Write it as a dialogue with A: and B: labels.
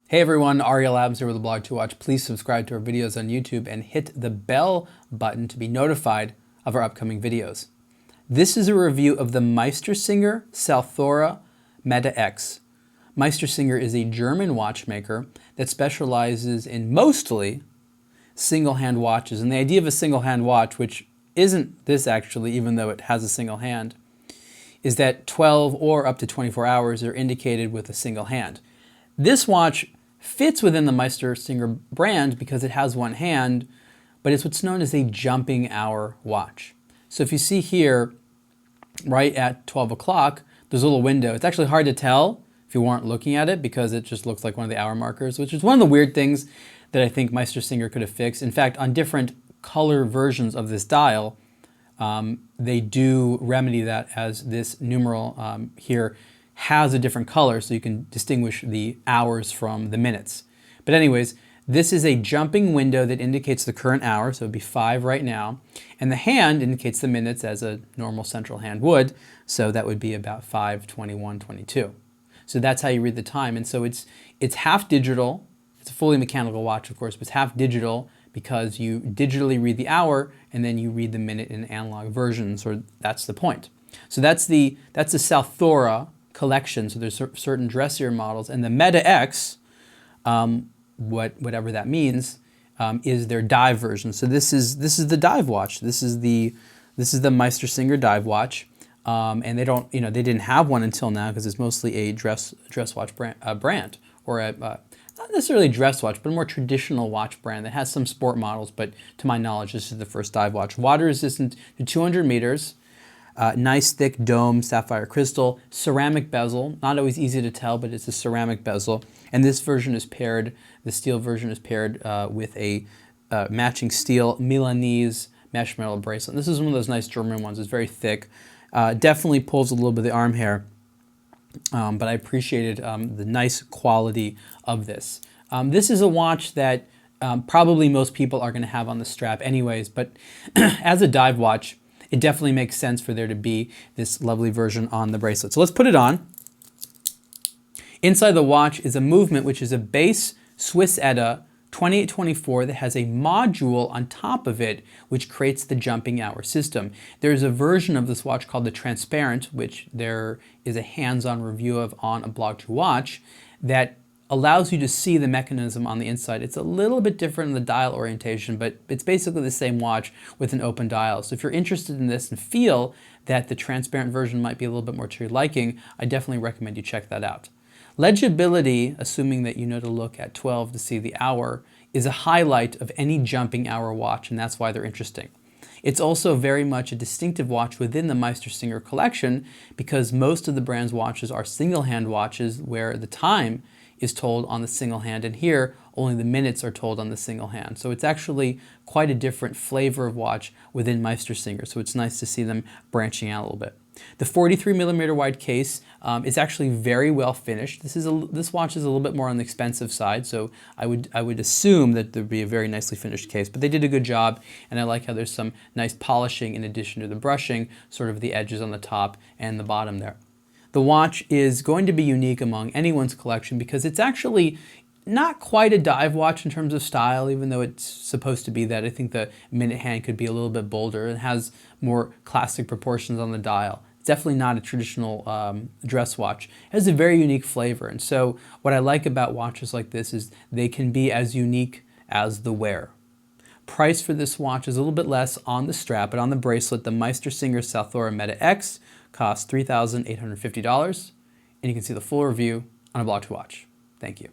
A: Hey everyone, Ariel Adams here with aBlogtoWatch. Please subscribe to our videos on YouTube and hit the bell button to be notified of our upcoming videos. This is a review of the Meistersinger Salthora Meta X. Meistersinger is a German watchmaker that specializes in mostly single-hand watches. And the idea of a single-hand watch, which isn't this actually, even though it has a single hand, is that 12 or up to 24 hours are indicated with a single hand. This watch fits within the Meistersinger brand because it has one hand, but it's what's known as a jumping hour watch. So if you see here, right at 12 o'clock, there's a little window. It's actually hard to tell if you weren't looking at it because it just looks like one of the hour markers, which is one of the weird things that I think Meistersinger could have fixed. In fact, on different color versions of this dial, they do remedy that, as this numeral here has a different color so you can distinguish the hours from the minutes. But anyways, this is a jumping window that indicates the current hour, so it would be 5 right now, and the hand indicates the minutes as a normal central hand would, so that would be about 5, 21, 22. So that's how you read the time, and so it's half digital. It's a fully mechanical watch, of course, but it's half digital because you digitally read the hour and then you read the minute in analog version, so that's the point. So that's the Salthora collection, so there's certain dressier models, and the Meta X, whatever that means, is their dive version. So this is the dive watch. This is the Meistersinger dive watch, and they didn't have one until now because it's mostly a dress watch brand, or a not necessarily a dress watch, but a more traditional watch brand that has some sport models. But to my knowledge, this is the first dive watch. Water resistant to 200 meters. Nice thick dome, sapphire crystal, ceramic bezel, not always easy to tell, but it's a ceramic bezel. And this version is paired, the steel version is paired with a matching steel Milanese mesh metal bracelet. This is one of those nice German ones. It's very thick. Definitely pulls a little bit of the arm hair, but I appreciated the nice quality of this. This is a watch that probably most people are going to have on the strap anyways, but as a dive watch, it definitely makes sense for there to be this lovely version on the bracelet. So let's put it on. Inside the watch is a movement, which is a base Swiss ETA 2824 that has a module on top of it, which creates the jumping hour system. There's a version of this watch called the Transparent, which there is a hands-on review of on aBlogtoWatch, that allows you to see the mechanism on the inside. It's a little bit different in the dial orientation, but it's basically the same watch with an open dial. So if you're interested in this and feel that the transparent version might be a little bit more to your liking, I definitely recommend you check that out. Legibility, assuming that you know to look at 12 to see the hour, is a highlight of any jumping hour watch, and that's why they're interesting. It's also very much a distinctive watch within the Meistersinger collection because most of the brand's watches are single-hand watches where the time is told on the single hand, and here only the minutes are told on the single hand. So it's actually quite a different flavor of watch within Meistersinger, so it's nice to see them branching out a little bit. The 43mm wide case is actually very well finished. This watch is a little bit more on the expensive side, so I would assume that there'd be a very nicely finished case, but they did a good job, and I like how there's some nice polishing in addition to the brushing, sort of the edges on the top and the bottom there. The watch is going to be unique among anyone's collection because it's actually not quite a dive watch in terms of style, even though it's supposed to be that. I think the minute hand could be a little bit bolder. It has more classic proportions on the dial. It's definitely not a traditional dress watch. It has a very unique flavor, and so what I like about watches like this is they can be as unique as the wearer. Price for this watch is a little bit less on the strap, but on the bracelet, the Meistersinger Salthora Meta X costs $3,850, and you can see the full review on aBlogtoWatch. Thank you.